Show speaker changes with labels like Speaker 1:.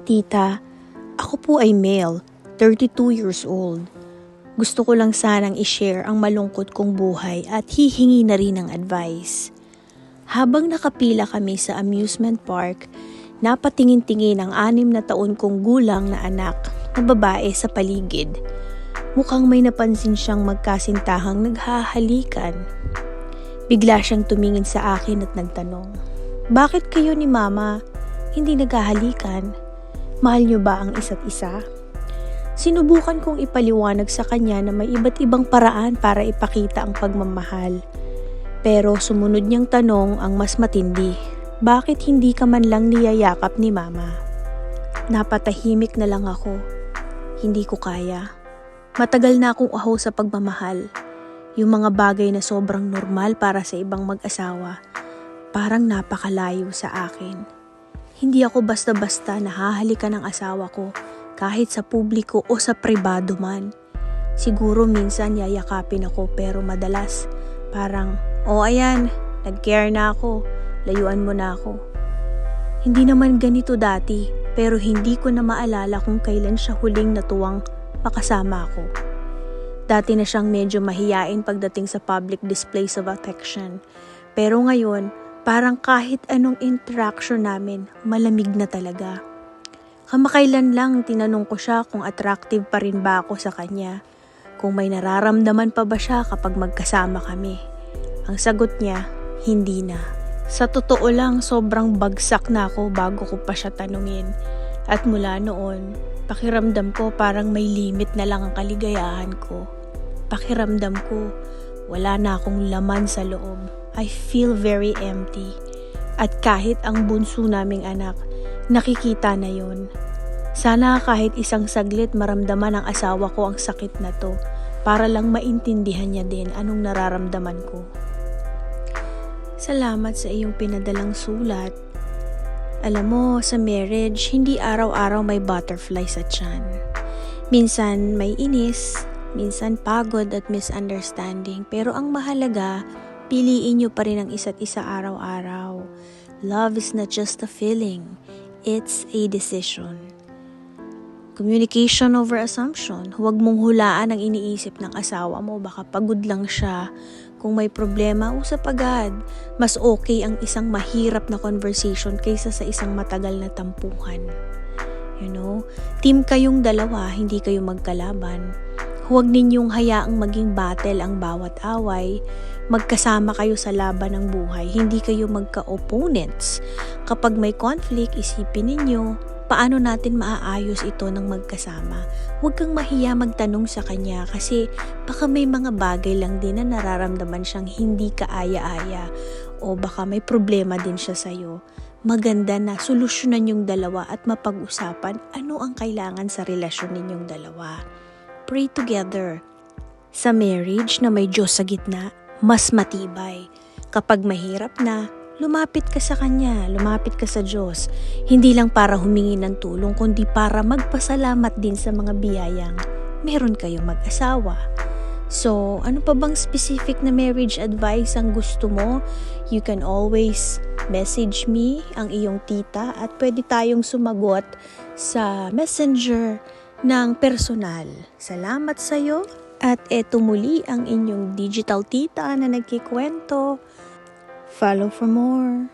Speaker 1: Tita, ako po ay male, 32 years old. Gusto ko lang sanang i-share ang malungkot kong buhay at hihingi na rin ng advice. Habang nakapila kami sa amusement park, napatingin-tingin ang 6 na taon kong gulang na anak na babae sa paligid. Mukhang may napansin siyang magkasintahang naghahalikan. Bigla siyang tumingin sa akin at nagtanong, "Bakit kayo ni Mama hindi naghahalikan? Mahal niyo ba ang isa't isa?" Sinubukan kong ipaliwanag sa kanya na may iba't ibang paraan para ipakita ang pagmamahal. Pero sumunod niyang tanong ang mas matindi, "Bakit hindi ka man lang niyayakap ni Mama?" Napatahimik na lang ako. Hindi ko kaya. Matagal na akong aho sa pagmamahal. Yung mga bagay na sobrang normal para sa ibang mag-asawa, parang napakalayo sa akin. Hindi ako basta-basta nahahalikan ng asawa ko, kahit sa publiko o sa pribado man. Siguro minsan yayakapin ako pero madalas parang, "Oh ayan, nag-care na ako, layuan mo na ako." Hindi naman ganito dati, pero hindi ko na maalala kung kailan siya huling natuwang makasama ako. Dati na siyang medyo mahiyain pagdating sa public displays of affection. Pero ngayon, parang kahit anong interaction namin, malamig na talaga. Kamakailan lang tinanong ko siya kung attractive pa rin ba ako sa kanya, kung may nararamdaman pa ba siya kapag magkasama kami. Ang sagot niya, hindi na. Sa totoo lang, sobrang bagsak na ako bago ko pa siya tanungin. At mula noon, pakiramdam ko parang may limit na lang ang kaligayahan ko. Pakiramdam ko, wala na akong laman sa loob. I feel very empty. At kahit ang bunso naming anak, nakikita na yon. Sana kahit isang saglit maramdaman ng asawa ko ang sakit na to para lang maintindihan niya din anong nararamdaman ko. Salamat sa iyong pinadalang sulat. Alam mo, sa marriage, hindi araw-araw may butterfly sa tiyan. Minsan may inis, minsan pagod at misunderstanding, pero ang mahalaga, piliin niyo pa rin ang isa't isa araw-araw. Love is not just a feeling, it's a decision. Communication over assumption. Huwag mong hulaan ang iniisip ng asawa mo. Baka pagod lang siya. Kung may problema, usap agad. Mas okay ang isang mahirap na conversation kaysa sa isang matagal na tampuhan. Team kayong dalawa, hindi kayo magkalaban. Huwag ninyong hayaang maging battle ang bawat away. Magkasama kayo sa laban ng buhay, hindi kayo magka-opponents. Kapag may conflict, isipin ninyo, paano natin maaayos ito ng magkasama? Huwag kang mahiya magtanong sa kanya kasi baka may mga bagay lang din na nararamdaman siyang hindi kaaya-aya o baka may problema din siya sa'yo. Maganda na solusyonan yung dalawa at mapag-usapan ano ang kailangan sa relasyon ninyong dalawa. Pray together. Sa marriage na may Diyos sa gitna, mas matibay. Kapag mahirap na, lumapit ka sa Kanya, lumapit ka sa Diyos. Hindi lang para humingi ng tulong, kundi para magpasalamat din sa mga biyayang meron kayong mag-asawa. So, ano pa bang specific na marriage advice ang gusto mo? You can always message me, ang iyong tita, at pwede tayong sumagot sa messenger ng personal. Salamat sa'yo. At eto muli ang inyong digital tita na nagkikwento. Follow for more.